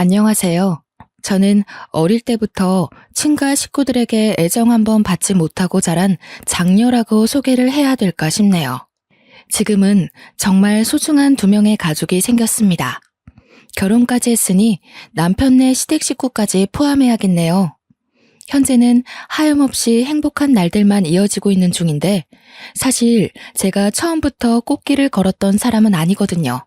안녕하세요. 저는 어릴 때부터 친가 식구들에게 애정 한번 받지 못하고 자란 장녀라고 소개를 해야 될까 싶네요. 지금은 정말 소중한 두 명의 가족이 생겼습니다. 결혼까지 했으니 남편네 시댁 식구까지 포함해야겠네요. 현재는 하염없이 행복한 날들만 이어지고 있는 중인데 사실 제가 처음부터 꽃길을 걸었던 사람은 아니거든요.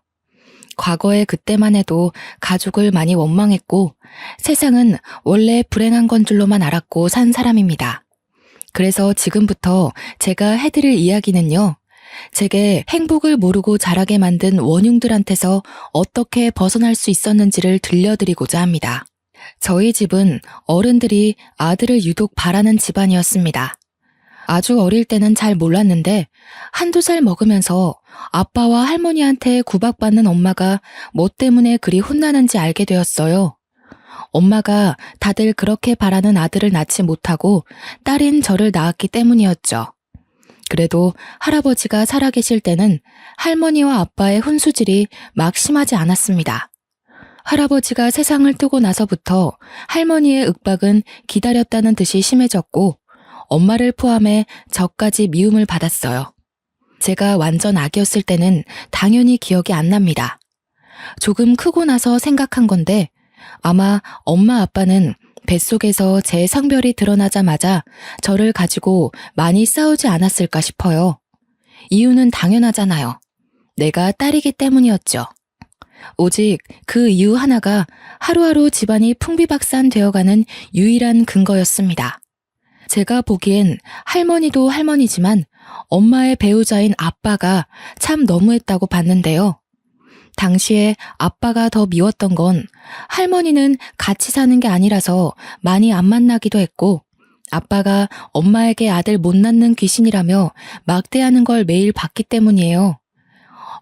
과거에 그때만 해도 가족을 많이 원망했고 세상은 원래 불행한 건 줄로만 알았고 산 사람입니다. 그래서 지금부터 제가 해드릴 이야기는요. 제게 행복을 모르고 자라게 만든 원흉들한테서 어떻게 벗어날 수 있었는지를 들려드리고자 합니다. 저희 집은 어른들이 아들을 유독 바라는 집안이었습니다. 아주 어릴 때는 잘 몰랐는데 한두 살 먹으면서 아빠와 할머니한테 구박받는 엄마가 뭐 때문에 그리 혼나는지 알게 되었어요. 엄마가 다들 그렇게 바라는 아들을 낳지 못하고 딸인 저를 낳았기 때문이었죠. 그래도 할아버지가 살아계실 때는 할머니와 아빠의 훈수질이 막 심하지 않았습니다. 할아버지가 세상을 뜨고 나서부터 할머니의 윽박은 기다렸다는 듯이 심해졌고 엄마를 포함해 저까지 미움을 받았어요. 제가 완전 아기였을 때는 당연히 기억이 안 납니다. 조금 크고 나서 생각한 건데 아마 엄마 아빠는 뱃속에서 제 성별이 드러나자마자 저를 가지고 많이 싸우지 않았을까 싶어요. 이유는 당연하잖아요. 내가 딸이기 때문이었죠. 오직 그 이유 하나가 하루하루 집안이 풍비박산 되어가는 유일한 근거였습니다. 제가 보기엔 할머니도 할머니지만 엄마의 배우자인 아빠가 참 너무했다고 봤는데요. 당시에 아빠가 더 미웠던 건 할머니는 같이 사는 게 아니라서 많이 안 만나기도 했고 아빠가 엄마에게 아들 못 낳는 귀신이라며 막대하는 걸 매일 봤기 때문이에요.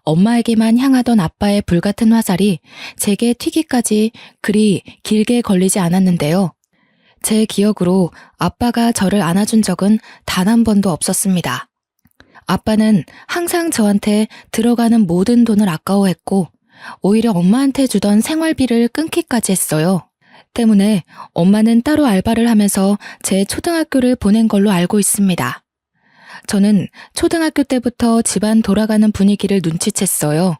엄마에게만 향하던 아빠의 불같은 화살이 제게 튀기까지 그리 길게 걸리지 않았는데요. 제 기억으로 아빠가 저를 안아준 적은 단 한 번도 없었습니다. 아빠는 항상 저한테 들어가는 모든 돈을 아까워했고 오히려 엄마한테 주던 생활비를 끊기까지 했어요. 때문에 엄마는 따로 알바를 하면서 제 초등학교를 보낸 걸로 알고 있습니다. 저는 초등학교 때부터 집안 돌아가는 분위기를 눈치챘어요.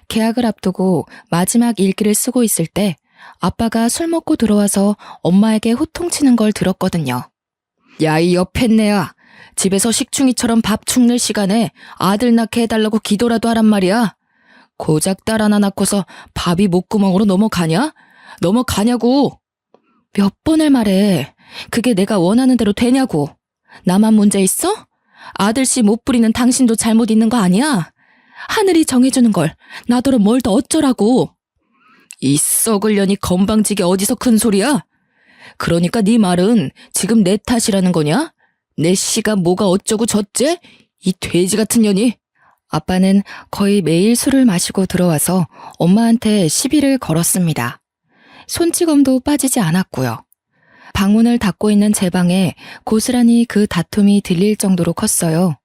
개학을 앞두고 마지막 일기를 쓰고 있을 때 아빠가 술 먹고 들어와서 엄마에게 호통치는 걸 들었거든요. 야, 이 옆했네야. 집에서 식충이처럼 밥 축낼 시간에 아들 낳게 해달라고 기도라도 하란 말이야. 고작 딸 하나 낳고서 밥이 목구멍으로 넘어가냐? 넘어가냐고. 몇 번을 말해. 그게 내가 원하는 대로 되냐고. 나만 문제 있어? 아들씨 못 부리는 당신도 잘못 있는 거 아니야? 하늘이 정해주는 걸 나더러 뭘 더 어쩌라고. 이 썩을 년이 건방지게 어디서 큰 소리야? 그러니까 네 말은 지금 내 탓이라는 거냐? 내 씨가 뭐가 어쩌고 저째? 이 돼지 같은 년이. 아빠는 거의 매일 술을 마시고 들어와서 엄마한테 시비를 걸었습니다. 손찌검도 빠지지 않았고요. 방문을 닫고 있는 제 방에 고스란히 그 다툼이 들릴 정도로 컸어요.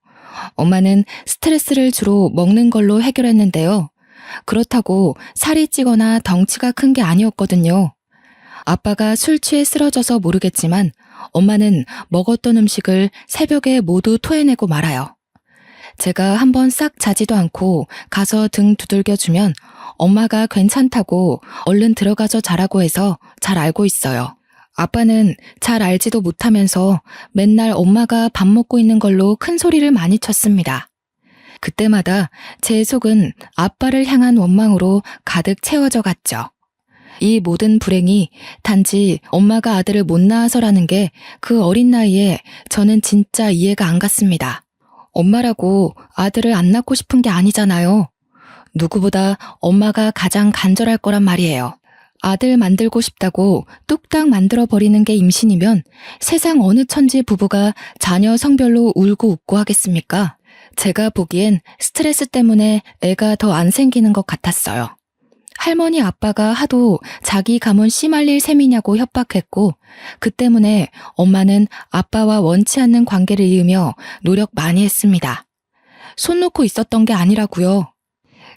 엄마는 스트레스를 주로 먹는 걸로 해결했는데요. 그렇다고 살이 찌거나 덩치가 큰 게 아니었거든요. 아빠가 술 취해 쓰러져서 모르겠지만 엄마는 먹었던 음식을 새벽에 모두 토해내고 말아요. 제가 한번 싹 자지도 않고 가서 등 두들겨주면 엄마가 괜찮다고 얼른 들어가서 자라고 해서 잘 알고 있어요. 아빠는 잘 알지도 못하면서 맨날 엄마가 밥 먹고 있는 걸로 큰 소리를 많이 쳤습니다. 그때마다 제 속은 아빠를 향한 원망으로 가득 채워져 갔죠. 이 모든 불행이 단지 엄마가 아들을 못 낳아서라는 게 그 어린 나이에 저는 진짜 이해가 안 갔습니다. 엄마라고 아들을 안 낳고 싶은 게 아니잖아요. 누구보다 엄마가 가장 간절할 거란 말이에요. 아들 만들고 싶다고 뚝딱 만들어버리는 게 임신이면 세상 어느 천지 부부가 자녀 성별로 울고 웃고 하겠습니까? 제가 보기엔 스트레스 때문에 애가 더 안 생기는 것 같았어요. 할머니 아빠가 하도 자기 가문 씨말릴 셈이냐고 협박했고 그 때문에 엄마는 아빠와 원치 않는 관계를 이으며 노력 많이 했습니다. 손 놓고 있었던 게 아니라고요.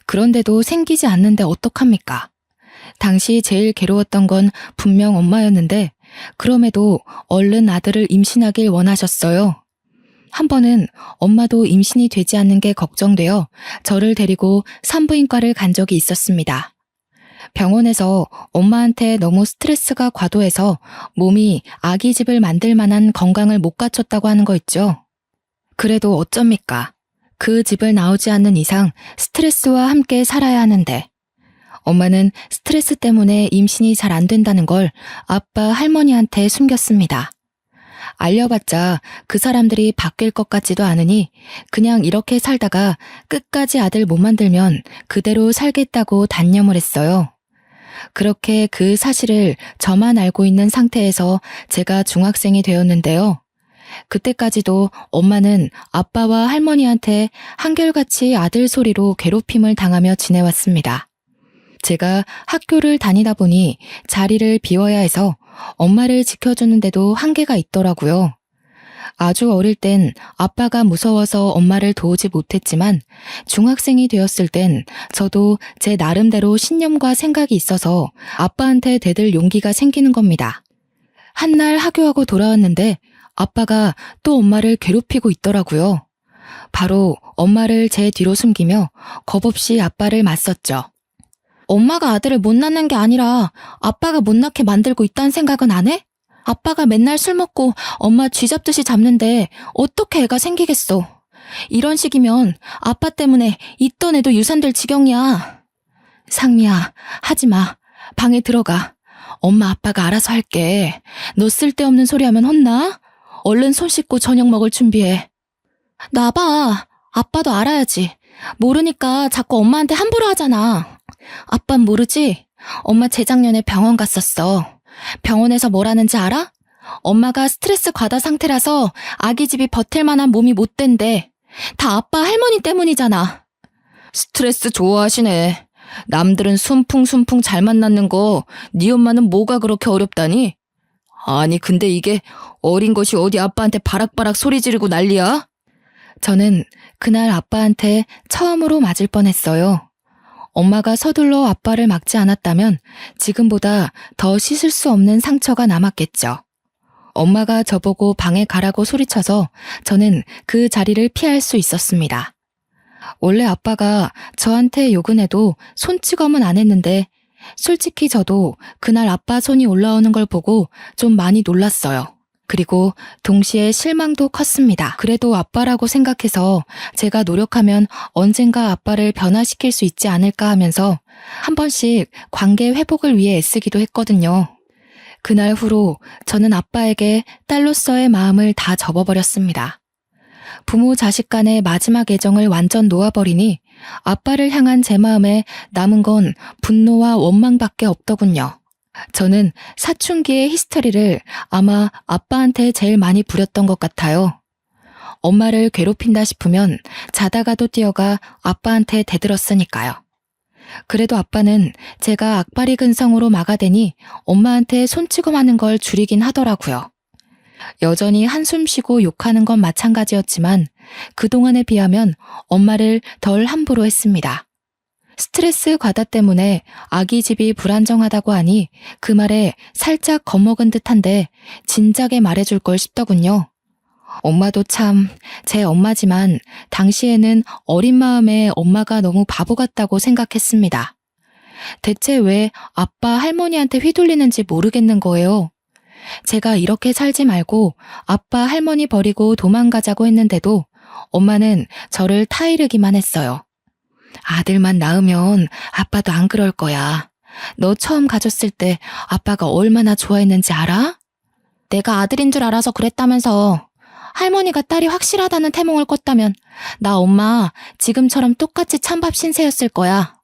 그런데도 생기지 않는데 어떡합니까? 당시 제일 괴로웠던 건 분명 엄마였는데 그럼에도 얼른 아들을 임신하길 원하셨어요. 한 번은 엄마도 임신이 되지 않는 게 걱정되어 저를 데리고 산부인과를 간 적이 있었습니다. 병원에서 엄마한테 너무 스트레스가 과도해서 몸이 아기 집을 만들 만한 건강을 못 갖췄다고 하는 거 있죠. 그래도 어쩝니까? 그 집을 나오지 않는 이상 스트레스와 함께 살아야 하는데 엄마는 스트레스 때문에 임신이 잘 안 된다는 걸 아빠 할머니한테 숨겼습니다. 알려봤자 그 사람들이 바뀔 것 같지도 않으니 그냥 이렇게 살다가 끝까지 아들 못 만들면 그대로 살겠다고 단념을 했어요. 그렇게 그 사실을 저만 알고 있는 상태에서 제가 중학생이 되었는데요. 그때까지도 엄마는 아빠와 할머니한테 한결같이 아들 소리로 괴롭힘을 당하며 지내왔습니다. 제가 학교를 다니다 보니 자리를 비워야 해서 엄마를 지켜주는데도 한계가 있더라고요. 아주 어릴 땐 아빠가 무서워서 엄마를 도우지 못했지만 중학생이 되었을 땐 저도 제 나름대로 신념과 생각이 있어서 아빠한테 대들 용기가 생기는 겁니다. 한날 하교하고 돌아왔는데 아빠가 또 엄마를 괴롭히고 있더라고요. 바로 엄마를 제 뒤로 숨기며 겁없이 아빠를 맞섰죠. 엄마가 아들을 못 낳는 게 아니라 아빠가 못 낳게 만들고 있다는 생각은 안 해? 아빠가 맨날 술 먹고 엄마 쥐잡듯이 잡는데 어떻게 애가 생기겠어. 이런 식이면 아빠 때문에 있던 애도 유산될 지경이야. 상미야, 하지 마. 방에 들어가. 엄마 아빠가 알아서 할게. 너 쓸데없는 소리 하면 혼나? 얼른 손 씻고 저녁 먹을 준비해. 나봐. 아빠도 알아야지. 모르니까 자꾸 엄마한테 함부로 하잖아. 아빤 모르지? 엄마 재작년에 병원 갔었어. 병원에서 뭘 하는지 알아? 엄마가 스트레스 과다 상태라서 아기 집이 버틸 만한 몸이 못 된대. 다 아빠 할머니 때문이잖아. 스트레스 좋아하시네. 남들은 순풍순풍 잘 만났는 거 네 엄마는 뭐가 그렇게 어렵다니? 아니 근데 이게 어린 것이 어디 아빠한테 바락바락 소리 지르고 난리야? 저는 그날 아빠한테 처음으로 맞을 뻔했어요. 엄마가 서둘러 아빠를 막지 않았다면 지금보다 더 씻을 수 없는 상처가 남았겠죠. 엄마가 저보고 방에 가라고 소리쳐서 저는 그 자리를 피할 수 있었습니다. 원래 아빠가 저한테 욕은 해도 손찌검은 안 했는데 솔직히 저도 그날 아빠 손이 올라오는 걸 보고 좀 많이 놀랐어요. 그리고 동시에 실망도 컸습니다. 그래도 아빠라고 생각해서 제가 노력하면 언젠가 아빠를 변화시킬 수 있지 않을까 하면서 한 번씩 관계 회복을 위해 애쓰기도 했거든요. 그날 후로 저는 아빠에게 딸로서의 마음을 다 접어버렸습니다. 부모 자식 간의 마지막 애정을 완전 놓아버리니 아빠를 향한 제 마음에 남은 건 분노와 원망밖에 없더군요. 저는 사춘기의 히스테리를 아마 아빠한테 제일 많이 부렸던 것 같아요. 엄마를 괴롭힌다 싶으면 자다가도 뛰어가 아빠한테 대들었으니까요. 그래도 아빠는 제가 악바리 근성으로 막아대니 엄마한테 손찌검하는 걸 줄이긴 하더라고요. 여전히 한숨 쉬고 욕하는 건 마찬가지였지만 그동안에 비하면 엄마를 덜 함부로 했습니다. 스트레스 과다 때문에 아기 집이 불안정하다고 하니 그 말에 살짝 겁먹은 듯한데 진작에 말해줄 걸 싶더군요. 엄마도 참 제 엄마지만 당시에는 어린 마음에 엄마가 너무 바보 같다고 생각했습니다. 대체 왜 아빠 할머니한테 휘둘리는지 모르겠는 거예요. 제가 이렇게 살지 말고 아빠 할머니 버리고 도망가자고 했는데도 엄마는 저를 타이르기만 했어요. 아들만 낳으면 아빠도 안 그럴 거야. 너 처음 가졌을 때 아빠가 얼마나 좋아했는지 알아? 내가 아들인 줄 알아서 그랬다면서. 할머니가 딸이 확실하다는 태몽을 꿨다면 나 엄마 지금처럼 똑같이 찬밥 신세였을 거야.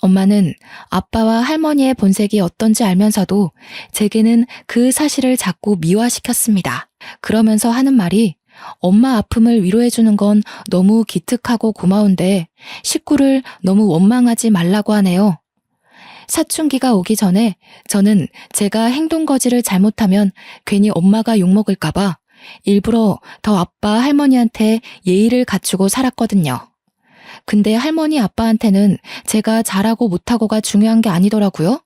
엄마는 아빠와 할머니의 본색이 어떤지 알면서도 제게는 그 사실을 자꾸 미화시켰습니다. 그러면서 하는 말이 엄마 아픔을 위로해주는 건 너무 기특하고 고마운데 식구를 너무 원망하지 말라고 하네요. 사춘기가 오기 전에 저는 제가 행동거지를 잘못하면 괜히 엄마가 욕먹을까봐 일부러 더 아빠 할머니한테 예의를 갖추고 살았거든요. 근데 할머니 아빠한테는 제가 잘하고 못하고가 중요한 게 아니더라고요.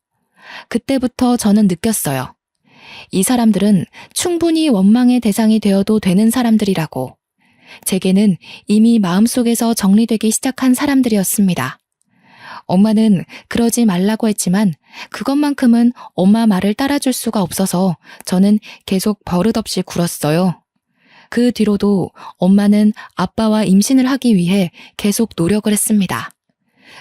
그때부터 저는 느꼈어요. 이 사람들은 충분히 원망의 대상이 되어도 되는 사람들이라고. 제게는 이미 마음속에서 정리되기 시작한 사람들이었습니다. 엄마는 그러지 말라고 했지만 그것만큼은 엄마 말을 따라줄 수가 없어서 저는 계속 버릇없이 굴었어요. 그 뒤로도 엄마는 아빠와 임신을 하기 위해 계속 노력을 했습니다.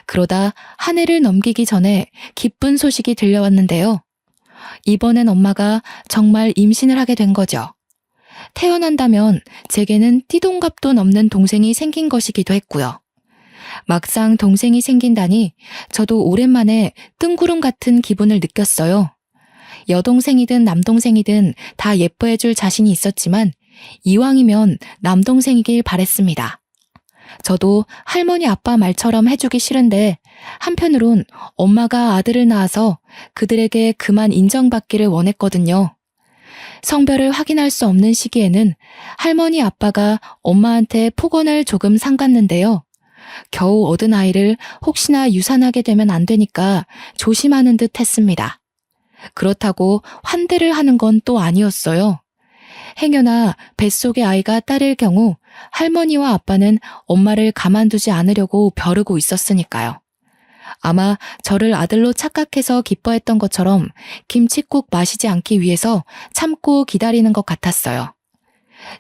그러다 한 해를 넘기기 전에 기쁜 소식이 들려왔는데요. 이번엔 엄마가 정말 임신을 하게 된 거죠. 태어난다면 제게는 띠동갑도 넘는 동생이 생긴 것이기도 했고요. 막상 동생이 생긴다니 저도 오랜만에 뜬구름 같은 기분을 느꼈어요. 여동생이든 남동생이든 다 예뻐해줄 자신이 있었지만 이왕이면 남동생이길 바랬습니다. 저도 할머니 아빠 말처럼 해주기 싫은데 한편으론 엄마가 아들을 낳아서 그들에게 그만 인정받기를 원했거든요. 성별을 확인할 수 없는 시기에는 할머니 아빠가 엄마한테 폭언을 조금 삼갔는데요. 겨우 얻은 아이를 혹시나 유산하게 되면 안 되니까 조심하는 듯 했습니다. 그렇다고 환대를 하는 건 또 아니었어요. 행여나 뱃속의 아이가 딸일 경우 할머니와 아빠는 엄마를 가만두지 않으려고 벼르고 있었으니까요. 아마 저를 아들로 착각해서 기뻐했던 것처럼 김칫국 마시지 않기 위해서 참고 기다리는 것 같았어요.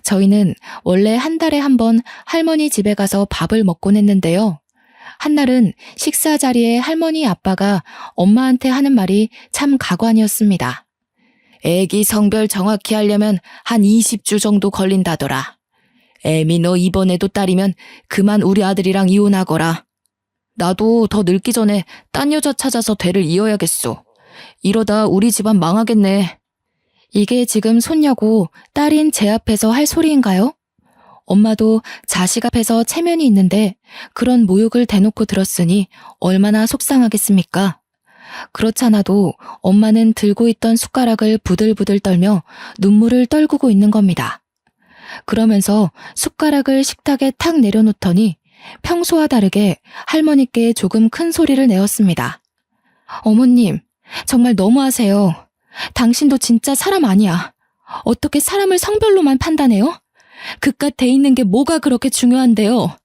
저희는 원래 한 달에 한 번 할머니 집에 가서 밥을 먹곤 했는데요. 한날은 식사 자리에 할머니 아빠가 엄마한테 하는 말이 참 가관이었습니다. 애기 성별 정확히 하려면 한 20주 정도 걸린다더라. 애미 너 이번에도 딸이면 그만 우리 아들이랑 이혼하거라. 나도 더 늙기 전에 딴 여자 찾아서 대를 이어야겠소. 이러다 우리 집안 망하겠네. 이게 지금 손녀고 딸인 제 앞에서 할 소리인가요? 엄마도 자식 앞에서 체면이 있는데 그런 모욕을 대놓고 들었으니 얼마나 속상하겠습니까? 그렇잖아도 엄마는 들고 있던 숟가락을 부들부들 떨며 눈물을 떨구고 있는 겁니다. 그러면서 숟가락을 식탁에 탁 내려놓더니 평소와 다르게 할머니께 조금 큰 소리를 내었습니다. 어머님, 정말 너무하세요. 당신도 진짜 사람 아니야. 어떻게 사람을 성별로만 판단해요? 그깟 돼 있는 게 뭐가 그렇게 중요한데요?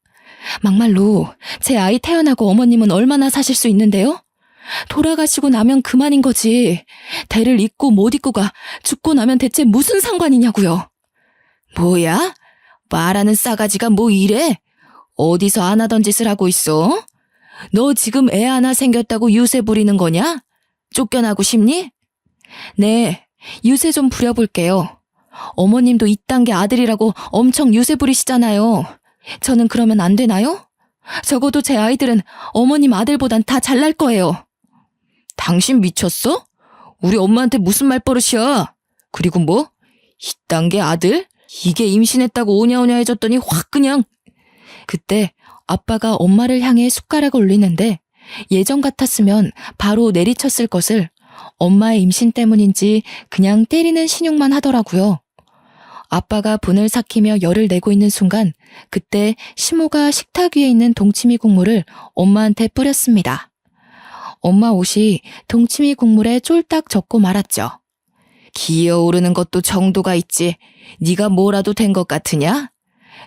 막말로 제 아이 태어나고 어머님은 얼마나 사실 수 있는데요? 돌아가시고 나면 그만인 거지. 대를 잇고 못 잇고가 죽고 나면 대체 무슨 상관이냐고요. 뭐야? 말하는 싸가지가 뭐 이래? 어디서 안 하던 짓을 하고 있어? 너 지금 애 하나 생겼다고 유세 부리는 거냐? 쫓겨나고 싶니? 네, 유세 좀 부려볼게요. 어머님도 이딴 게 아들이라고 엄청 유세 부리시잖아요. 저는 그러면 안 되나요? 적어도 제 아이들은 어머님 아들보단 다 잘날 거예요. 당신 미쳤어? 우리 엄마한테 무슨 말버릇이야? 그리고 뭐? 이딴 게 아들? 이게 임신했다고 오냐오냐 해줬더니 확 그냥. 그때 아빠가 엄마를 향해 숟가락을 올리는데 예전 같았으면 바로 내리쳤을 것을 엄마의 임신 때문인지 그냥 때리는 신용만 하더라고요. 아빠가 분을 삭히며 열을 내고 있는 순간 그때 시모가 식탁 위에 있는 동치미 국물을 엄마한테 뿌렸습니다. 엄마 옷이 동치미 국물에 쫄딱 젖고 말았죠. 기어오르는 것도 정도가 있지. 네가 뭐라도 된 것 같으냐?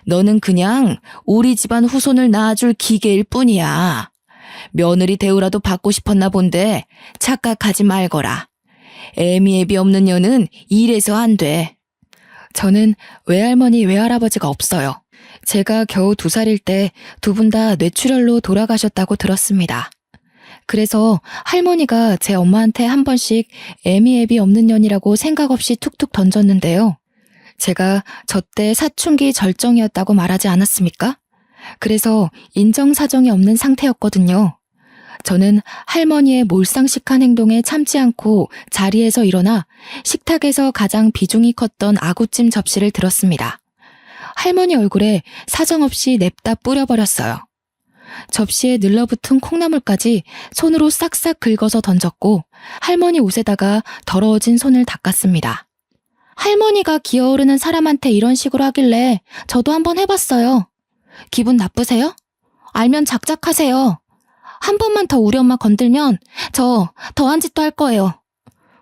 너는 그냥 우리 집안 후손을 낳아줄 기계일 뿐이야. 며느리 대우라도 받고 싶었나 본데 착각하지 말거라. 애미애비 없는 년은 이래서 안 돼. 저는 외할머니 외할아버지가 없어요. 제가 겨우 2살일 때 두 분 다 뇌출혈로 돌아가셨다고 들었습니다. 그래서 할머니가 제 엄마한테 한 번씩 애미애비 없는 년이라고 생각 없이 툭툭 던졌는데요. 제가 저때 사춘기 절정이었다고 말하지 않았습니까? 그래서 인정사정이 없는 상태였거든요. 저는 할머니의 몰상식한 행동에 참지 않고 자리에서 일어나 식탁에서 가장 비중이 컸던 아구찜 접시를 들었습니다. 할머니 얼굴에 사정없이 냅다 뿌려버렸어요. 접시에 늘러붙은 콩나물까지 손으로 싹싹 긁어서 던졌고 할머니 옷에다가 더러워진 손을 닦았습니다. 할머니가 기어오르는 사람한테 이런 식으로 하길래 저도 한번 해봤어요. 기분 나쁘세요? 알면 작작하세요. 한 번만 더 우리 엄마 건들면 저 더한 짓도 할 거예요.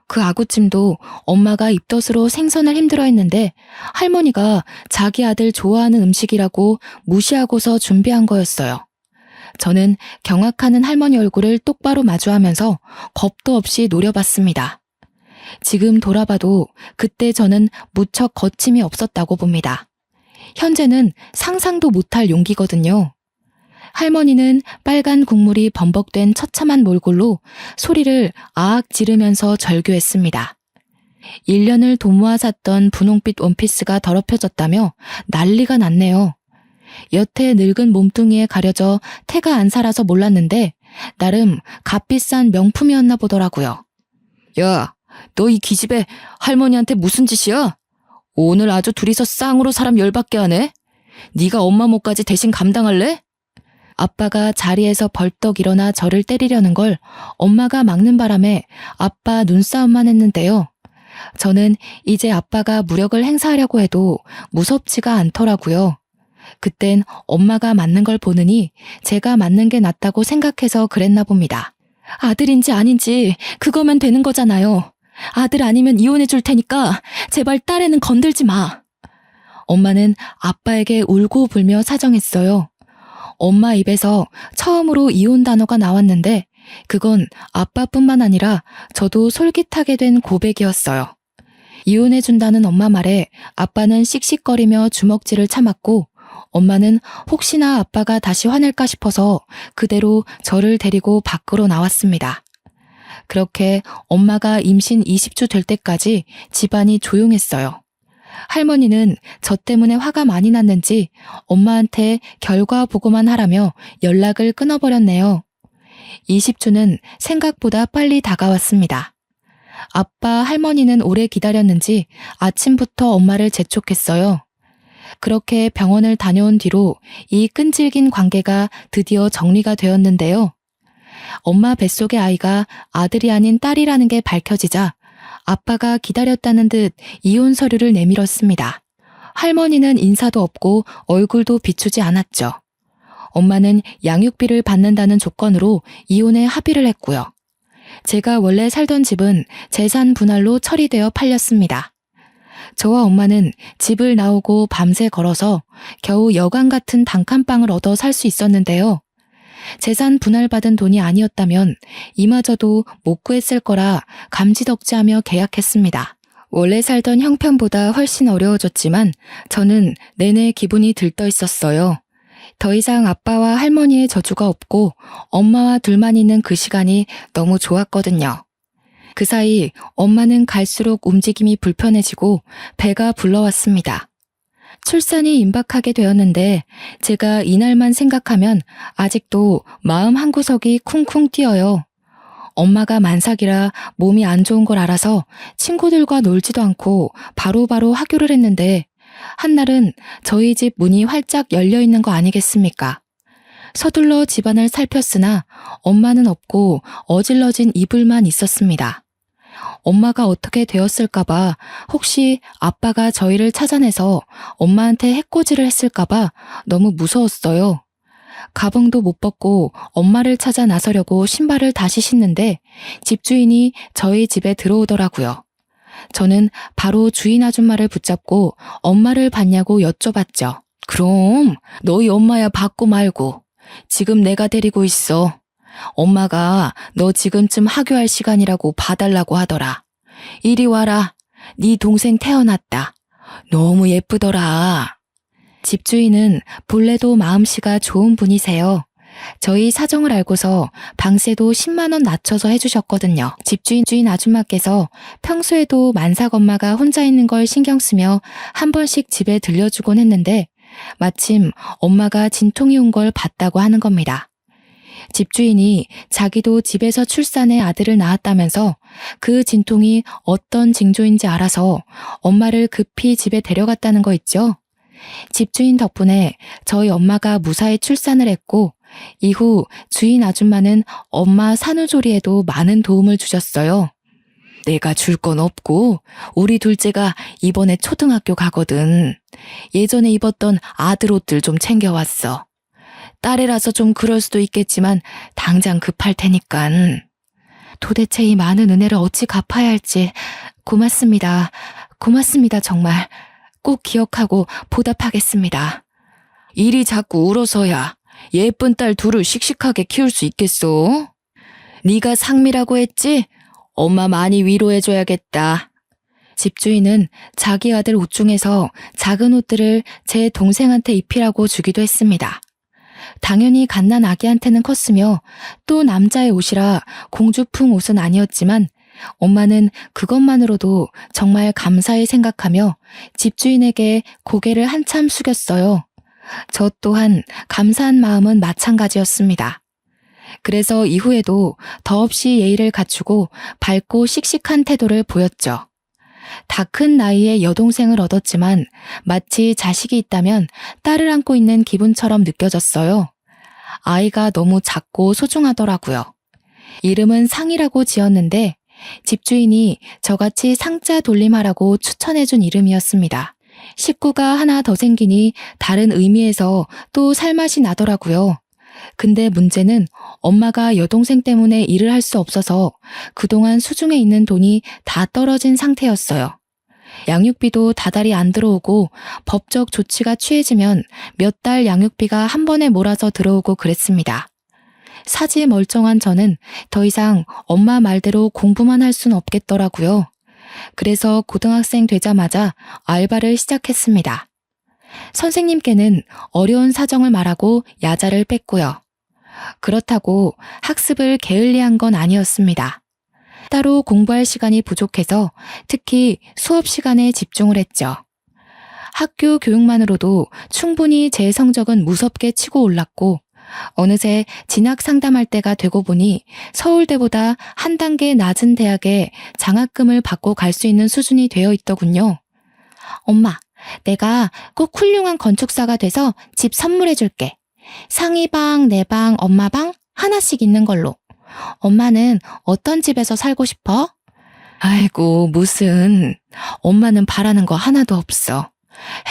그 아구찜도 엄마가 입덧으로 생선을 힘들어했는데 할머니가 자기 아들 좋아하는 음식이라고 무시하고서 준비한 거였어요. 저는 경악하는 할머니 얼굴을 똑바로 마주하면서 겁도 없이 노려봤습니다. 지금 돌아봐도 그때 저는 무척 거침이 없었다고 봅니다. 현재는 상상도 못할 용기거든요. 할머니는 빨간 국물이 범벅된 처참한 몰골로 소리를 아악 지르면서 절규했습니다. 1년을 돈 모아 샀던 분홍빛 원피스가 더럽혀졌다며 난리가 났네요. 여태 늙은 몸뚱이에 가려져 태가 안 살아서 몰랐는데 나름 값비싼 명품이었나 보더라고요. 야, 너 이 기집애 할머니한테 무슨 짓이야? 오늘 아주 둘이서 쌍으로 사람 열받게 하네? 네가 엄마 몫까지 대신 감당할래? 아빠가 자리에서 벌떡 일어나 저를 때리려는 걸 엄마가 막는 바람에 아빠 눈싸움만 했는데요. 저는 이제 아빠가 무력을 행사하려고 해도 무섭지가 않더라고요. 그땐 엄마가 맞는 걸 보느니 제가 맞는 게 낫다고 생각해서 그랬나 봅니다. 아들인지 아닌지 그거면 되는 거잖아요. 아들 아니면 이혼해 줄 테니까 제발 딸애는 건들지 마. 엄마는 아빠에게 울고 불며 사정했어요. 엄마 입에서 처음으로 이혼 단어가 나왔는데 그건 아빠뿐만 아니라 저도 솔깃하게 된 고백이었어요. 이혼해준다는 엄마 말에 아빠는 씩씩거리며 주먹질을 참았고 엄마는 혹시나 아빠가 다시 화낼까 싶어서 그대로 저를 데리고 밖으로 나왔습니다. 그렇게 엄마가 임신 20주 될 때까지 집안이 조용했어요. 할머니는 저 때문에 화가 많이 났는지 엄마한테 결과 보고만 하라며 연락을 끊어버렸네요. 20주는 생각보다 빨리 다가왔습니다. 아빠, 할머니는 오래 기다렸는지 아침부터 엄마를 재촉했어요. 그렇게 병원을 다녀온 뒤로 이 끈질긴 관계가 드디어 정리가 되었는데요. 엄마 뱃속의 아이가 아들이 아닌 딸이라는 게 밝혀지자 아빠가 기다렸다는 듯 이혼 서류를 내밀었습니다. 할머니는 인사도 없고 얼굴도 비추지 않았죠. 엄마는 양육비를 받는다는 조건으로 이혼에 합의를 했고요. 제가 원래 살던 집은 재산 분할로 처리되어 팔렸습니다. 저와 엄마는 집을 나오고 밤새 걸어서 겨우 여관 같은 단칸방을 얻어 살 수 있었는데요. 재산 분할받은 돈이 아니었다면 이마저도 못 구했을 거라 감지덕지하며 계약했습니다. 원래 살던 형편보다 훨씬 어려워졌지만 저는 내내 기분이 들떠 있었어요. 더 이상 아빠와 할머니의 저주가 없고 엄마와 둘만 있는 그 시간이 너무 좋았거든요. 그 사이 엄마는 갈수록 움직임이 불편해지고 배가 불러왔습니다. 출산이 임박하게 되었는데 제가 이날만 생각하면 아직도 마음 한구석이 쿵쿵 뛰어요. 엄마가 만삭이라 몸이 안 좋은 걸 알아서 친구들과 놀지도 않고 바로바로 하교를 했는데 한날은 저희 집 문이 활짝 열려 있는 거 아니겠습니까? 서둘러 집안을 살폈으나 엄마는 없고 어질러진 이불만 있었습니다. 엄마가 어떻게 되었을까봐 혹시 아빠가 저희를 찾아내서 엄마한테 해코지를 했을까봐 너무 무서웠어요. 가방도 못 벗고 엄마를 찾아 나서려고 신발을 다시 신는데 집주인이 저희 집에 들어오더라고요. 저는 바로 주인 아줌마를 붙잡고 엄마를 봤냐고 여쭤봤죠. 그럼 너희 엄마야 받고 말고. 지금 내가 데리고 있어. 엄마가 너 지금쯤 하교할 시간이라고 봐달라고 하더라. 이리 와라. 네 동생 태어났다. 너무 예쁘더라. 집주인은 본래도 마음씨가 좋은 분이세요. 저희 사정을 알고서 방세도 10만 원 낮춰서 해주셨거든요. 집주인 아줌마께서 평소에도 만삭 엄마가 혼자 있는 걸 신경 쓰며 한 번씩 집에 들려주곤 했는데 마침 엄마가 진통이 온 걸 봤다고 하는 겁니다. 집주인이 자기도 집에서 출산해 아들을 낳았다면서 그 진통이 어떤 징조인지 알아서 엄마를 급히 집에 데려갔다는 거 있죠. 집주인 덕분에 저희 엄마가 무사히 출산을 했고 이후 주인 아줌마는 엄마 산후조리에도 많은 도움을 주셨어요. 내가 줄 건 없고 우리 둘째가 이번에 초등학교 가거든. 예전에 입었던 아들 옷들 좀 챙겨왔어. 딸이라서 좀 그럴 수도 있겠지만 당장 급할 테니깐. 도대체 이 많은 은혜를 어찌 갚아야 할지. 고맙습니다. 고맙습니다, 정말. 꼭 기억하고 보답하겠습니다. 일이 자꾸 울어서야 예쁜 딸 둘을 씩씩하게 키울 수 있겠소? 네가 상미라고 했지? 엄마 많이 위로해줘야겠다. 집주인은 자기 아들 옷 중에서 작은 옷들을 제 동생한테 입히라고 주기도 했습니다. 당연히 갓난 아기한테는 컸으며 또 남자의 옷이라 공주풍 옷은 아니었지만 엄마는 그것만으로도 정말 감사히 생각하며 집주인에게 고개를 한참 숙였어요. 저 또한 감사한 마음은 마찬가지였습니다. 그래서 이후에도 더없이 예의를 갖추고 밝고 씩씩한 태도를 보였죠. 다 큰 나이에 여동생을 얻었지만 마치 자식이 있다면 딸을 안고 있는 기분처럼 느껴졌어요. 아이가 너무 작고 소중하더라고요. 이름은 상이라고 지었는데 집주인이 저같이 상자 돌림하라고 추천해준 이름이었습니다. 식구가 하나 더 생기니 다른 의미에서 또 살맛이 나더라고요. 근데 문제는 엄마가 여동생 때문에 일을 할 수 없어서 그동안 수중에 있는 돈이 다 떨어진 상태였어요. 양육비도 다달이 안 들어오고 법적 조치가 취해지면 몇 달 양육비가 한 번에 몰아서 들어오고 그랬습니다. 사지 멀쩡한 저는 더 이상 엄마 말대로 공부만 할 순 없겠더라고요. 그래서 고등학생 되자마자 알바를 시작했습니다. 선생님께는 어려운 사정을 말하고 야자를 뺐고요. 그렇다고 학습을 게을리한 건 아니었습니다. 따로 공부할 시간이 부족해서 특히 수업 시간에 집중을 했죠. 학교 교육만으로도 충분히 제 성적은 무섭게 치고 올랐고 어느새 진학 상담할 때가 되고 보니 서울대보다 한 단계 낮은 대학에 장학금을 받고 갈 수 있는 수준이 되어 있더군요. 엄마, 내가 꼭 훌륭한 건축사가 돼서 집 선물해 줄게. 상이 방, 내 방, 엄마 방 하나씩 있는 걸로. 엄마는 어떤 집에서 살고 싶어? 아이고, 무슨. 엄마는 바라는 거 하나도 없어.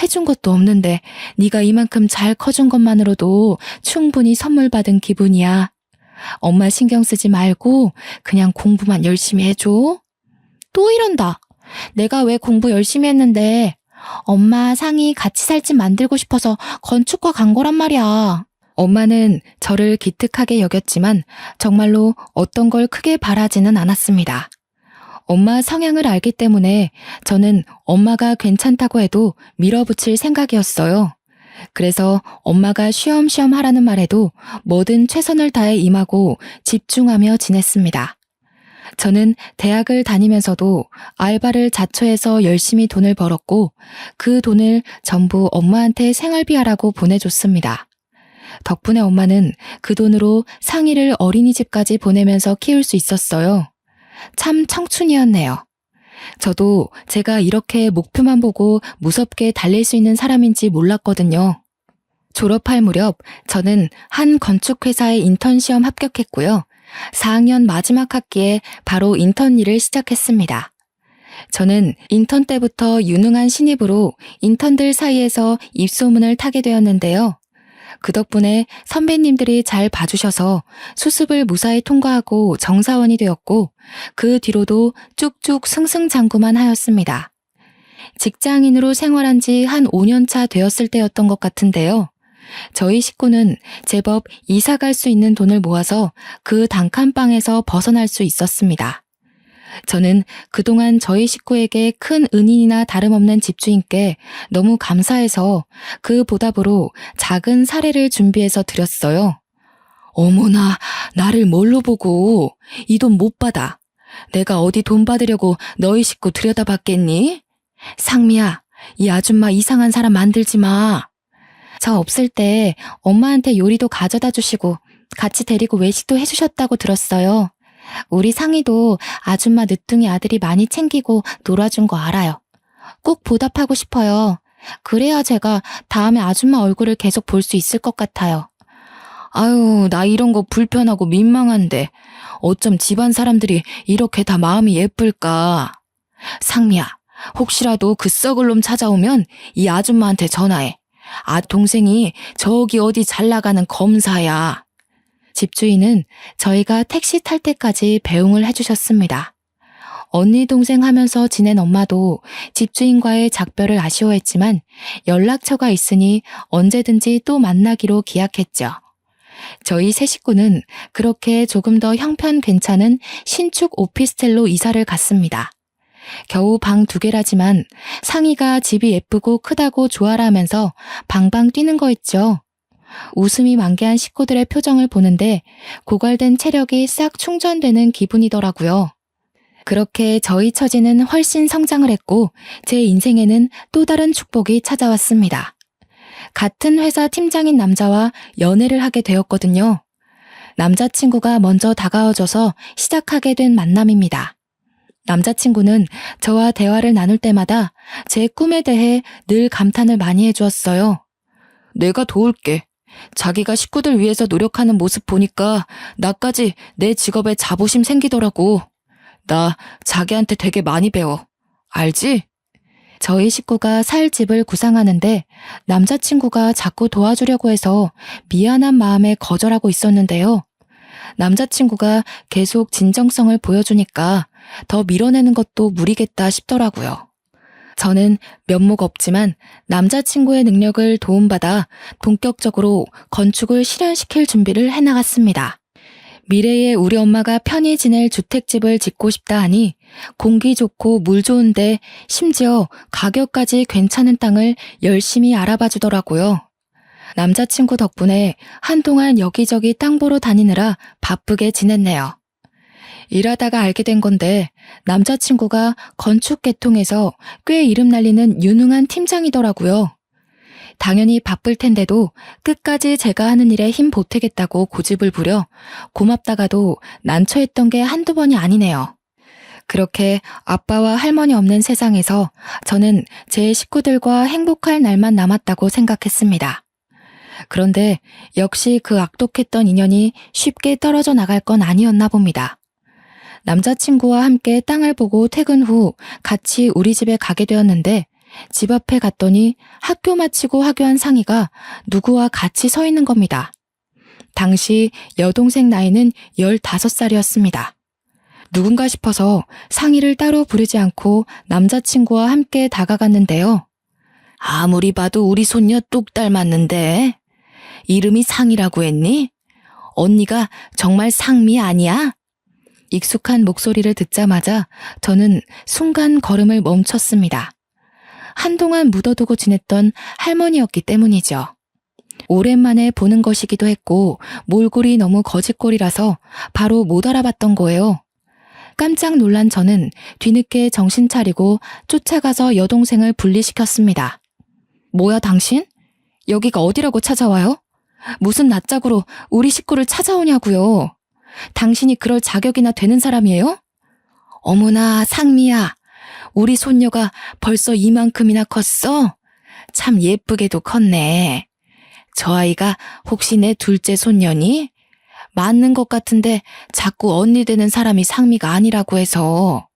해준 것도 없는데 네가 이만큼 잘 커준 것만으로도 충분히 선물 받은 기분이야. 엄마 신경 쓰지 말고 그냥 공부만 열심히 해줘. 또 이런다. 내가 왜 공부 열심히 했는데 엄마 상이 같이 살 집 만들고 싶어서 건축과 간 거란 말이야. 엄마는 저를 기특하게 여겼지만 정말로 어떤 걸 크게 바라지는 않았습니다. 엄마 성향을 알기 때문에 저는 엄마가 괜찮다고 해도 밀어붙일 생각이었어요. 그래서 엄마가 쉬엄쉬엄 하라는 말에도 뭐든 최선을 다해 임하고 집중하며 지냈습니다. 저는 대학을 다니면서도 알바를 자처해서 열심히 돈을 벌었고 그 돈을 전부 엄마한테 생활비하라고 보내줬습니다. 덕분에 엄마는 그 돈으로 상이를 어린이집까지 보내면서 키울 수 있었어요. 참 청춘이었네요. 저도 제가 이렇게 목표만 보고 무섭게 달릴 수 있는 사람인지 몰랐거든요. 졸업할 무렵 저는 한 건축회사에 인턴 시험 합격했고요. 4학년 마지막 학기에 바로 인턴 일을 시작했습니다. 저는 인턴 때부터 유능한 신입으로 인턴들 사이에서 입소문을 타게 되었는데요. 그 덕분에 선배님들이 잘 봐주셔서 수습을 무사히 통과하고 정사원이 되었고 그 뒤로도 쭉쭉 승승장구만 하였습니다. 직장인으로 생활한 지 한 5년 차 되었을 때였던 것 같은데요. 저희 식구는 제법 이사 갈 수 있는 돈을 모아서 그 단칸방에서 벗어날 수 있었습니다. 저는 그동안 저희 식구에게 큰 은인이나 다름없는 집주인께 너무 감사해서 그 보답으로 작은 사례를 준비해서 드렸어요. 어머나, 나를 뭘로 보고 이 돈 못 받아. 내가 어디 돈 받으려고 너희 식구 들여다봤겠니? 상미야, 이 아줌마 이상한 사람 만들지 마. 저 없을 때 엄마한테 요리도 가져다 주시고 같이 데리고 외식도 해주셨다고 들었어요. 우리 상이도 아줌마 늦둥이 아들이 많이 챙기고 놀아준 거 알아요. 꼭 보답하고 싶어요. 그래야 제가 다음에 아줌마 얼굴을 계속 볼 수 있을 것 같아요. 아유, 나 이런 거 불편하고 민망한데 어쩜 집안 사람들이 이렇게 다 마음이 예쁠까. 상미야, 혹시라도 그 썩을 놈 찾아오면 이 아줌마한테 전화해. 동생이 저기 어디 잘 나가는 검사야. 집주인은 저희가 택시 탈 때까지 배웅을 해주셨습니다. 언니 동생 하면서 지낸 엄마도 집주인과의 작별을 아쉬워했지만 연락처가 있으니 언제든지 또 만나기로 기약했죠. 저희 세 식구는 그렇게 조금 더 형편 괜찮은 신축 오피스텔로 이사를 갔습니다. 겨우 방 2개라지만 상희가 집이 예쁘고 크다고 좋아라면서 방방 뛰는 거 있죠. 웃음이 만개한 식구들의 표정을 보는데 고갈된 체력이 싹 충전되는 기분이더라고요. 그렇게 저희 처지는 훨씬 성장을 했고 제 인생에는 또 다른 축복이 찾아왔습니다. 같은 회사 팀장인 남자와 연애를 하게 되었거든요. 남자친구가 먼저 다가와줘서 시작하게 된 만남입니다. 남자친구는 저와 대화를 나눌 때마다 제 꿈에 대해 늘 감탄을 많이 해주었어요. 내가 도울게. 자기가 식구들 위해서 노력하는 모습 보니까 나까지 내 직업에 자부심 생기더라고. 나 자기한테 되게 많이 배워. 알지? 저희 식구가 살 집을 구상하는데 남자친구가 자꾸 도와주려고 해서 미안한 마음에 거절하고 있었는데요. 남자친구가 계속 진정성을 보여주니까 더 밀어내는 것도 무리겠다 싶더라고요. 저는 면목 없지만 남자친구의 능력을 도움받아 본격적으로 건축을 실현시킬 준비를 해나갔습니다. 미래에 우리 엄마가 편히 지낼 주택집을 짓고 싶다 하니 공기 좋고 물 좋은데 심지어 가격까지 괜찮은 땅을 열심히 알아봐 주더라고요. 남자친구 덕분에 한동안 여기저기 땅 보러 다니느라 바쁘게 지냈네요. 일하다가 알게 된 건데 남자친구가 건축 계통에서 꽤 이름 날리는 유능한 팀장이더라고요. 당연히 바쁠 텐데도 끝까지 제가 하는 일에 힘 보태겠다고 고집을 부려 고맙다가도 난처했던 게 한두 번이 아니네요. 그렇게 아빠와 할머니 없는 세상에서 저는 제 식구들과 행복할 날만 남았다고 생각했습니다. 그런데 역시 그 악독했던 인연이 쉽게 떨어져 나갈 건 아니었나 봅니다. 남자친구와 함께 땅을 보고 퇴근 후 같이 우리 집에 가게 되었는데 집 앞에 갔더니 학교 마치고 하교한 상희가 누구와 같이 서 있는 겁니다. 당시 여동생 나이는 15살이었습니다. 누군가 싶어서 상희를 따로 부르지 않고 남자친구와 함께 다가갔는데요. 아무리 봐도 우리 손녀 똑 닮았는데 이름이 상희라고 했니? 언니가 정말 상미 아니야? 익숙한 목소리를 듣자마자 저는 순간 걸음을 멈췄습니다. 한동안 묻어두고 지냈던 할머니였기 때문이죠. 오랜만에 보는 것이기도 했고 몰골이 너무 거짓골이라서 바로 못 알아봤던 거예요. 깜짝 놀란 저는 뒤늦게 정신 차리고 쫓아가서 여동생을 분리시켰습니다. 뭐야 당신? 여기가 어디라고 찾아와요? 무슨 낯짝으로 우리 식구를 찾아오냐고요. 당신이 그럴 자격이나 되는 사람이에요? 어머나 상미야. 우리 손녀가 벌써 이만큼이나 컸어? 참 예쁘게도 컸네. 저 아이가 혹시 내 둘째 손녀니? 맞는 것 같은데 자꾸 언니 되는 사람이 상미가 아니라고 해서.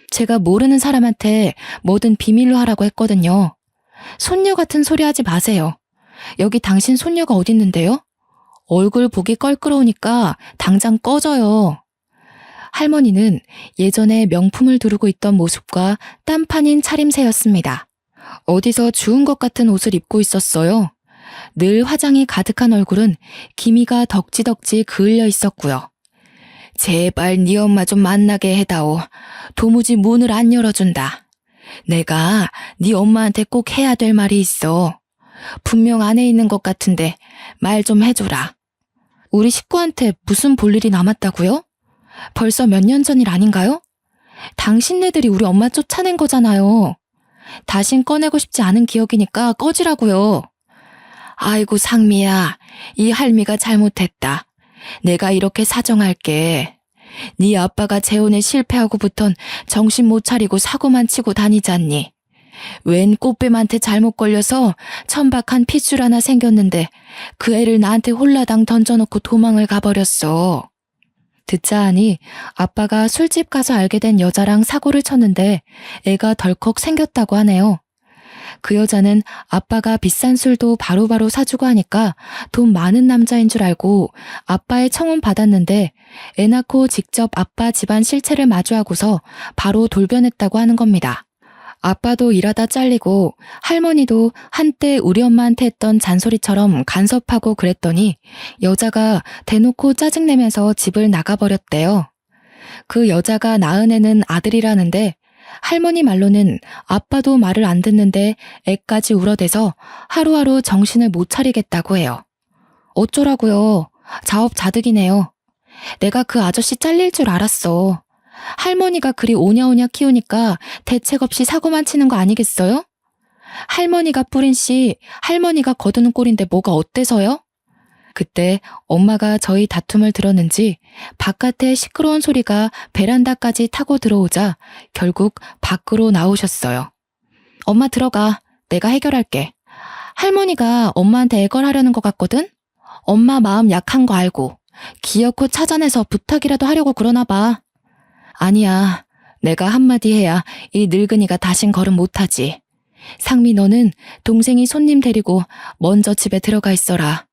제가 모르는 사람한테 뭐든 비밀로 하라고 했거든요. 손녀 같은 소리 하지 마세요. 여기 당신 손녀가 어딨는데요? 얼굴 보기 껄끄러우니까 당장 꺼져요. 할머니는 예전에 명품을 두르고 있던 모습과 딴판인 차림새였습니다. 어디서 주운 것 같은 옷을 입고 있었어요. 늘 화장이 가득한 얼굴은 기미가 덕지덕지 그을려 있었고요. 제발 네 엄마 좀 만나게 해다오. 도무지 문을 안 열어준다. 내가 네 엄마한테 꼭 해야 될 말이 있어. 분명 안에 있는 것 같은데 말 좀 해줘라. 우리 식구한테 무슨 볼일이 남았다고요? 벌써 몇 년 전 일 아닌가요? 당신네들이 우리 엄마 쫓아낸 거잖아요. 다신 꺼내고 싶지 않은 기억이니까 꺼지라고요. 아이고 상미야, 이 할미가 잘못했다. 내가 이렇게 사정할게. 네 아빠가 재혼에 실패하고부턴 정신 못 차리고 사고만 치고 다니잖니. 웬 꽃뱀한테 잘못 걸려서 천박한 핏줄 하나 생겼는데 그 애를 나한테 홀라당 던져놓고 도망을 가버렸어. 듣자 하니 아빠가 술집 가서 알게 된 여자랑 사고를 쳤는데 애가 덜컥 생겼다고 하네요. 그 여자는 아빠가 비싼 술도 바로바로 사주고 하니까 돈 많은 남자인 줄 알고 아빠의 청혼 받았는데 애 낳고 직접 아빠 집안 실체를 마주하고서 바로 돌변했다고 하는 겁니다. 아빠도 일하다 잘리고 할머니도 한때 우리 엄마한테 했던 잔소리처럼 간섭하고 그랬더니 여자가 대놓고 짜증내면서 집을 나가버렸대요. 그 여자가 낳은 애는 아들이라는데 할머니 말로는 아빠도 말을 안 듣는데 애까지 울어대서 하루하루 정신을 못 차리겠다고 해요. 어쩌라고요. 자업자득이네요. 내가 그 아저씨 잘릴 줄 알았어. 할머니가 그리 오냐오냐 키우니까 대책 없이 사고만 치는 거 아니겠어요? 할머니가 뿌린 씨, 할머니가 거두는 꼴인데 뭐가 어때서요? 그때 엄마가 저희 다툼을 들었는지 바깥에 시끄러운 소리가 베란다까지 타고 들어오자 결국 밖으로 나오셨어요. 엄마 들어가. 내가 해결할게. 할머니가 엄마한테 애걸하려는 것 같거든? 엄마 마음 약한 거 알고 기어코 찾아내서 부탁이라도 하려고 그러나 봐. 아니야. 내가 한마디 해야 이 늙은이가 다신 걸음 못하지. 상미 너는 동생이 손님 데리고 먼저 집에 들어가 있어라.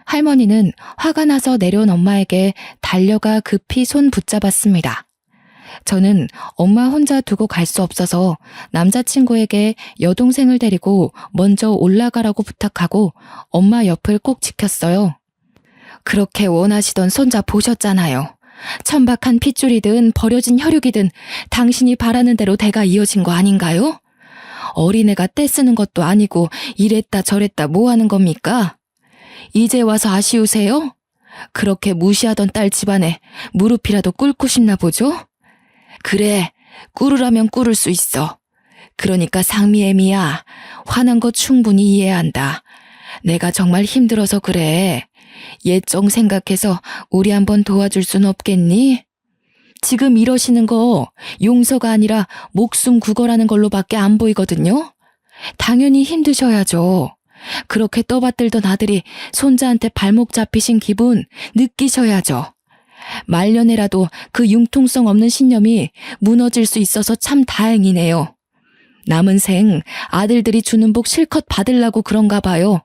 할머니는 화가 나서 내려온 엄마에게 달려가 급히 손 붙잡았습니다. 저는 엄마 혼자 두고 갈 수 없어서 남자친구에게 여동생을 데리고 먼저 올라가라고 부탁하고 엄마 옆을 꼭 지켰어요. 그렇게 원하시던 손자 보셨잖아요. 천박한 핏줄이든 버려진 혈육이든 당신이 바라는 대로 대가 이어진 거 아닌가요? 어린애가 떼쓰는 것도 아니고 이랬다 저랬다 뭐 하는 겁니까? 이제 와서 아쉬우세요? 그렇게 무시하던 딸 집안에 무릎이라도 꿇고 싶나 보죠? 그래, 꿇으라면 꿇을 수 있어. 그러니까 상미애미야, 화난 거 충분히 이해한다. 내가 정말 힘들어서 그래. 옛정 생각해서 우리 한번 도와줄 순 없겠니? 지금 이러시는 거 용서가 아니라 목숨 구걸하는 걸로밖에 안 보이거든요? 당연히 힘드셔야죠. 그렇게 떠받들던 아들이 손자한테 발목 잡히신 기분 느끼셔야죠. 말년에라도 그 융통성 없는 신념이 무너질 수 있어서 참 다행이네요. 남은 생 아들들이 주는 복 실컷 받으려고 그런가 봐요.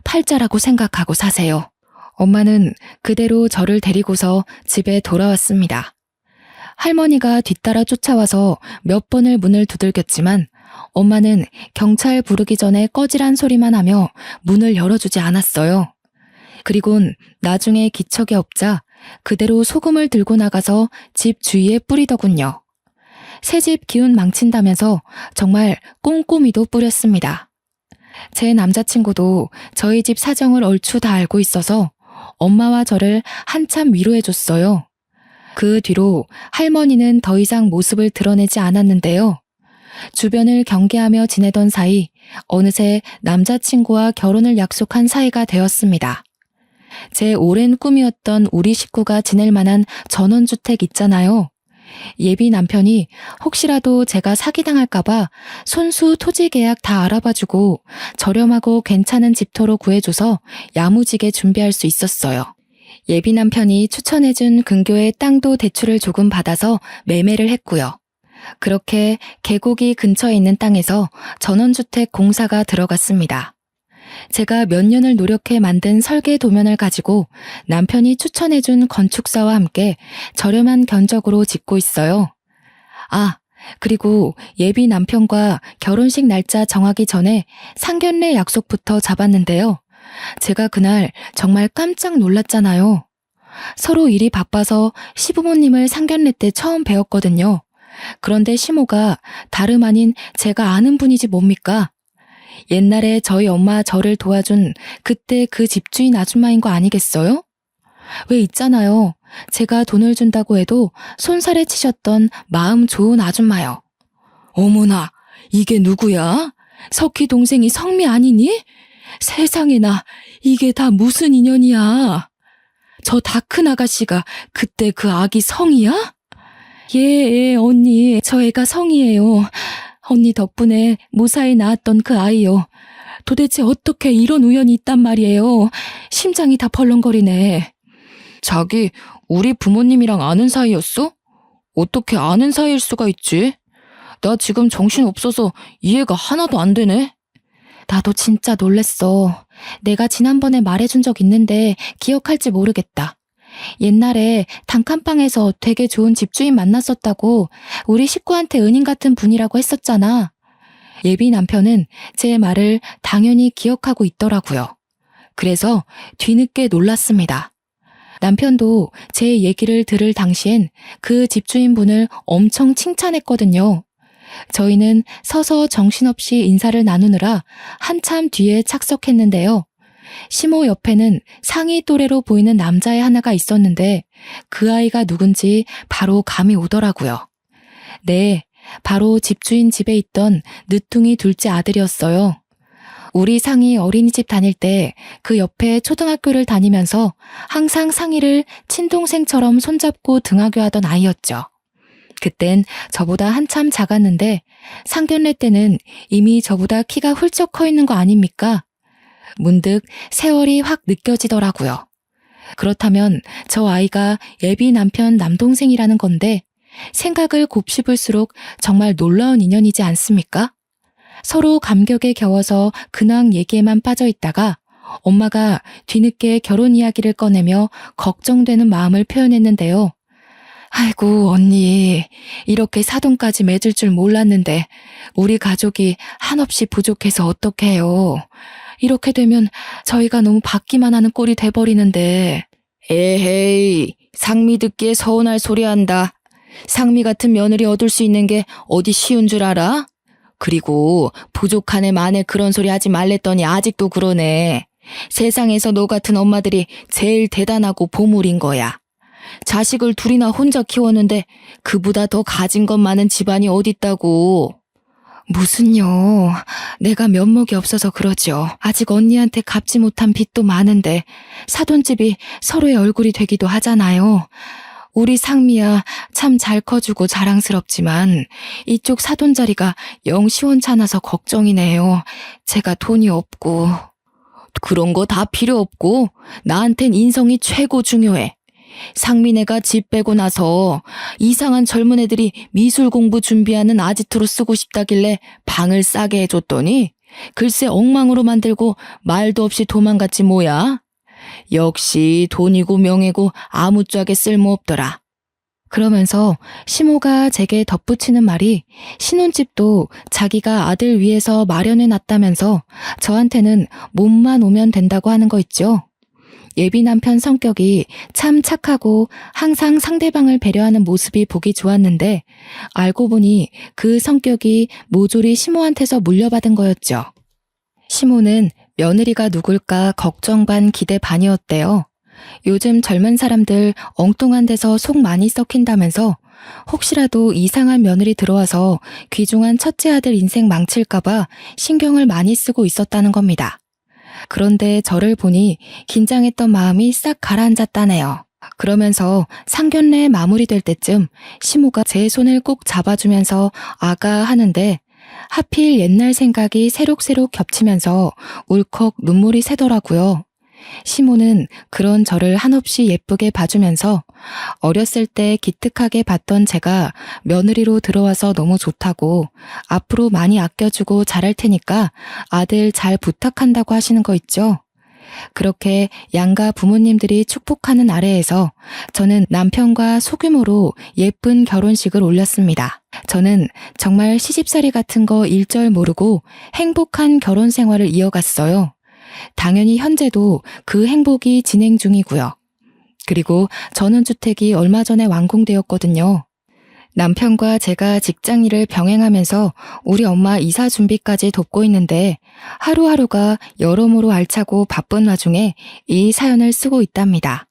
팔자라고 생각하고 사세요. 엄마는 그대로 저를 데리고서 집에 돌아왔습니다. 할머니가 뒤따라 쫓아와서 몇 번을 문을 두들겼지만 엄마는 경찰 부르기 전에 꺼지란 소리만 하며 문을 열어주지 않았어요. 그리곤 나중에 기척이 없자 그대로 소금을 들고 나가서 집 주위에 뿌리더군요. 새집 기운 망친다면서 정말 꼼꼼히도 뿌렸습니다. 제 남자친구도 저희 집 사정을 얼추 다 알고 있어서 엄마와 저를 한참 위로해줬어요. 그 뒤로 할머니는 더 이상 모습을 드러내지 않았는데요. 주변을 경계하며 지내던 사이 어느새 남자친구와 결혼을 약속한 사이가 되었습니다. 제 오랜 꿈이었던 우리 식구가 지낼 만한 전원주택 있잖아요. 예비 남편이 혹시라도 제가 사기당할까봐 손수 토지 계약 다 알아봐주고 저렴하고 괜찮은 집터로 구해줘서 야무지게 준비할 수 있었어요. 예비 남편이 추천해준 근교의 땅도 대출을 조금 받아서 매매를 했고요. 그렇게 계곡이 근처에 있는 땅에서 전원주택 공사가 들어갔습니다. 제가 몇 년을 노력해 만든 설계 도면을 가지고 남편이 추천해준 건축사와 함께 저렴한 견적으로 짓고 있어요. 아, 그리고 예비 남편과 결혼식 날짜 정하기 전에 상견례 약속부터 잡았는데요. 제가 그날 정말 깜짝 놀랐잖아요. 서로 일이 바빠서 시부모님을 상견례 때 처음 뵈었거든요. 그런데 시모가 다름 아닌 제가 아는 분이지 뭡니까? 옛날에 저희 엄마 저를 도와준 그때 그 집주인 아줌마인 거 아니겠어요? 왜 있잖아요. 제가 돈을 준다고 해도 손살에 치셨던 마음 좋은 아줌마요. 어머나, 이게 누구야? 석희 동생이 성미 아니니? 세상에나, 이게 다 무슨 인연이야? 저 다 큰 아가씨가 그때 그 아기 성이야? 예, 언니, 저 애가 성이에요. 언니 덕분에 무사히 낳았던 그 아이요. 도대체 어떻게 이런 우연이 있단 말이에요. 심장이 다 벌렁거리네. 자기, 우리 부모님이랑 아는 사이였어? 어떻게 아는 사이일 수가 있지? 나 지금 정신 없어서 이해가 하나도 안 되네. 나도 진짜 놀랬어. 내가 지난번에 말해준 적 있는데 기억할지 모르겠다. 옛날에 단칸방에서 되게 좋은 집주인 만났었다고 우리 식구한테 은인 같은 분이라고 했었잖아. 예비 남편은 제 말을 당연히 기억하고 있더라고요. 그래서 뒤늦게 놀랐습니다. 남편도 제 얘기를 들을 당시엔 그 집주인분을 엄청 칭찬했거든요. 저희는 서서 정신없이 인사를 나누느라 한참 뒤에 착석했는데요. 시모 옆에는 상위 또래로 보이는 남자애 하나가 있었는데 그 아이가 누군지 바로 감이 오더라고요. 네, 바로 집주인 집에 있던 늦둥이 둘째 아들이었어요. 우리 상이 어린이집 다닐 때 그 옆에 초등학교를 다니면서 항상 상이를 친동생처럼 손잡고 등하교 하던 아이였죠. 그땐 저보다 한참 작았는데 상견례 때는 이미 저보다 키가 훌쩍 커 있는 거 아닙니까? 문득 세월이 확 느껴지더라고요. 그렇다면 저 아이가 예비 남편 남동생이라는 건데 생각을 곱씹을수록 정말 놀라운 인연이지 않습니까? 서로 감격에 겨워서 근황 얘기에만 빠져 있다가 엄마가 뒤늦게 결혼 이야기를 꺼내며 걱정되는 마음을 표현했는데요. 아이고 언니, 이렇게 사돈까지 맺을 줄 몰랐는데 우리 가족이 한없이 부족해서 어떡해요. 이렇게 되면 저희가 너무 받기만 하는 꼴이 돼버리는데. 에헤이, 상미 듣기에 서운할 소리 한다. 상미 같은 며느리 얻을 수 있는 게 어디 쉬운 줄 알아? 그리고 부족한 애 만에 그런 소리 하지 말랬더니 아직도 그러네. 세상에서 너 같은 엄마들이 제일 대단하고 보물인 거야. 자식을 둘이나 혼자 키웠는데 그보다 더 가진 것 많은 집안이 어딨다고. 무슨요. 내가 면목이 없어서 그러죠. 아직 언니한테 갚지 못한 빚도 많은데 사돈집이 서로의 얼굴이 되기도 하잖아요. 우리 상미야 참 잘 커주고 자랑스럽지만 이쪽 사돈 자리가 영 시원찮아서 걱정이네요. 제가 돈이 없고. 그런 거 다 필요 없고 나한텐 인성이 최고 중요해. 상민애가 집 빼고 나서 이상한 젊은 애들이 미술 공부 준비하는 아지트로 쓰고 싶다길래 방을 싸게 해줬더니 글쎄 엉망으로 만들고 말도 없이 도망갔지 뭐야. 역시 돈이고 명예고 아무짝에 쓸모없더라. 그러면서 시모가 제게 덧붙이는 말이 신혼집도 자기가 아들 위해서 마련해놨다면서 저한테는 몸만 오면 된다고 하는 거 있죠. 예비 남편 성격이 참 착하고 항상 상대방을 배려하는 모습이 보기 좋았는데 알고 보니 그 성격이 모조리 시모한테서 물려받은 거였죠. 시모는 며느리가 누굴까 걱정 반 기대 반이었대요. 요즘 젊은 사람들 엉뚱한 데서 속 많이 썩힌다면서 혹시라도 이상한 며느리 들어와서 귀중한 첫째 아들 인생 망칠까봐 신경을 많이 쓰고 있었다는 겁니다. 그런데 저를 보니 긴장했던 마음이 싹 가라앉았다네요. 그러면서 상견례 마무리될 때쯤 시모가 제 손을 꼭 잡아주면서 아가 하는데 하필 옛날 생각이 새록새록 겹치면서 울컥 눈물이 새더라고요. 시모는 그런 저를 한없이 예쁘게 봐주면서 어렸을 때 기특하게 봤던 제가 며느리로 들어와서 너무 좋다고 앞으로 많이 아껴주고 잘할 테니까 아들 잘 부탁한다고 하시는 거 있죠. 그렇게 양가 부모님들이 축복하는 아래에서 저는 남편과 소규모로 예쁜 결혼식을 올렸습니다. 저는 정말 시집살이 같은 거 일절 모르고 행복한 결혼 생활을 이어갔어요. 당연히 현재도 그 행복이 진행 중이고요. 그리고 전원주택이 얼마 전에 완공되었거든요. 남편과 제가 직장 일을 병행하면서 우리 엄마 이사 준비까지 돕고 있는데 하루하루가 여러모로 알차고 바쁜 와중에 이 사연을 쓰고 있답니다.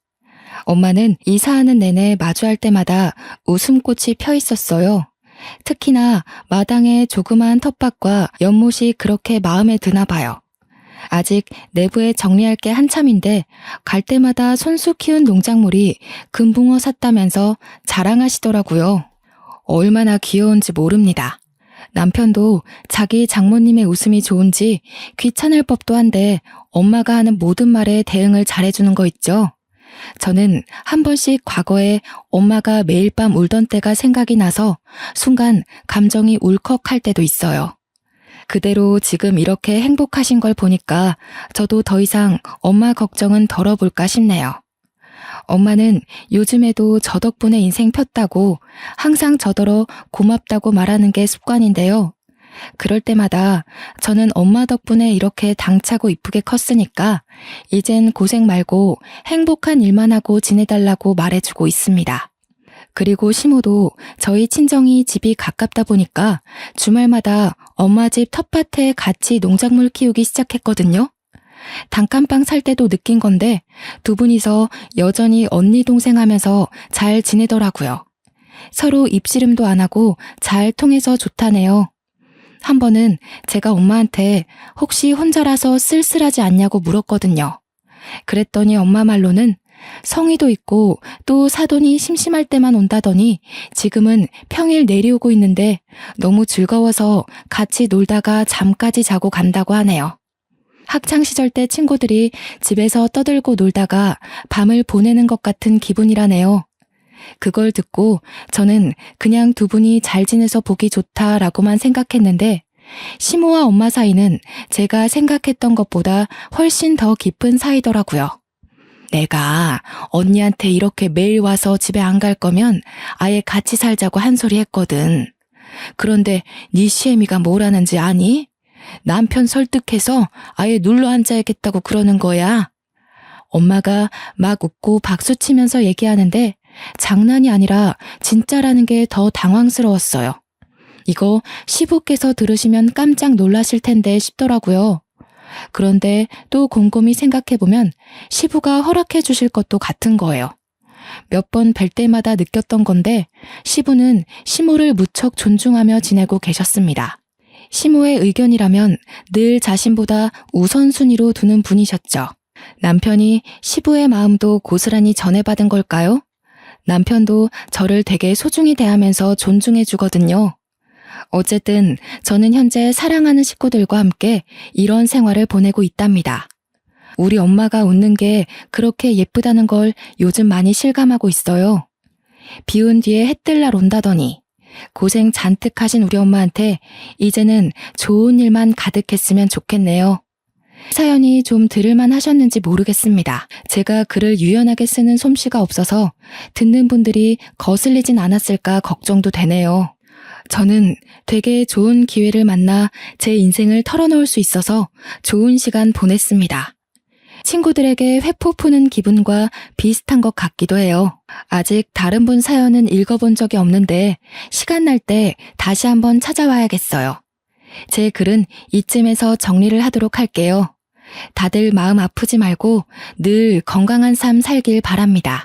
엄마는 이사하는 내내 마주할 때마다 웃음꽃이 펴 있었어요. 특히나 마당의 조그마한 텃밭과 연못이 그렇게 마음에 드나 봐요. 아직 내부에 정리할 게 한참인데 갈 때마다 손수 키운 농작물이 금붕어 샀다면서 자랑하시더라고요. 얼마나 귀여운지 모릅니다. 남편도 자기 장모님의 웃음이 좋은지 귀찮을 법도 한데 엄마가 하는 모든 말에 대응을 잘해주는 거 있죠. 저는 한 번씩 과거에 엄마가 매일 밤 울던 때가 생각이 나서 순간 감정이 울컥할 때도 있어요. 그대로 지금 이렇게 행복하신 걸 보니까 저도 더 이상 엄마 걱정은 덜어볼까 싶네요. 엄마는 요즘에도 저 덕분에 인생 폈다고 항상 저더러 고맙다고 말하는 게 습관인데요. 그럴 때마다 저는 엄마 덕분에 이렇게 당차고 이쁘게 컸으니까 이젠 고생 말고 행복한 일만 하고 지내달라고 말해주고 있습니다. 그리고 시모도 저희 친정이 집이 가깝다 보니까 주말마다 엄마 집 텃밭에 같이 농작물 키우기 시작했거든요. 단칸방 살 때도 느낀 건데 두 분이서 여전히 언니 동생 하면서 잘 지내더라고요. 서로 입씨름도 안 하고 잘 통해서 좋다네요. 한 번은 제가 엄마한테 혹시 혼자라서 쓸쓸하지 않냐고 물었거든요. 그랬더니 엄마 말로는 성의도 있고 또 사돈이 심심할 때만 온다더니 지금은 평일 내려오고 있는데 너무 즐거워서 같이 놀다가 잠까지 자고 간다고 하네요. 학창시절 때 친구들이 집에서 떠들고 놀다가 밤을 보내는 것 같은 기분이라네요. 그걸 듣고 저는 그냥 두 분이 잘 지내서 보기 좋다라고만 생각했는데 시모와 엄마 사이는 제가 생각했던 것보다 훨씬 더 깊은 사이더라고요. 내가 언니한테 이렇게 매일 와서 집에 안 갈 거면 아예 같이 살자고 한 소리 했거든. 그런데 네 시애미가 뭐라는지 아니? 남편 설득해서 아예 눌러 앉아야겠다고 그러는 거야. 엄마가 막 웃고 박수치면서 얘기하는데 장난이 아니라 진짜라는 게 더 당황스러웠어요. 이거 시부께서 들으시면 깜짝 놀라실 텐데 싶더라고요. 그런데 또 곰곰이 생각해보면 시부가 허락해 주실 것도 같은 거예요. 몇 번 뵐 때마다 느꼈던 건데 시부는 시모를 무척 존중하며 지내고 계셨습니다. 시모의 의견이라면 늘 자신보다 우선순위로 두는 분이셨죠. 남편이 시부의 마음도 고스란히 전해받은 걸까요? 남편도 저를 되게 소중히 대하면서 존중해 주거든요. 어쨌든 저는 현재 사랑하는 식구들과 함께 이런 생활을 보내고 있답니다. 우리 엄마가 웃는 게 그렇게 예쁘다는 걸 요즘 많이 실감하고 있어요. 비운 뒤에 해 뜰 날 온다더니 고생 잔뜩 하신 우리 엄마한테 이제는 좋은 일만 가득했으면 좋겠네요. 사연이 좀 들을만 하셨는지 모르겠습니다. 제가 글을 유연하게 쓰는 솜씨가 없어서 듣는 분들이 거슬리진 않았을까 걱정도 되네요. 저는 되게 좋은 기회를 만나 제 인생을 털어놓을 수 있어서 좋은 시간 보냈습니다. 친구들에게 회포 푸는 기분과 비슷한 것 같기도 해요. 아직 다른 분 사연은 읽어본 적이 없는데 시간 날 때 다시 한번 찾아와야겠어요. 제 글은 이쯤에서 정리를 하도록 할게요. 다들 마음 아프지 말고 늘 건강한 삶 살길 바랍니다.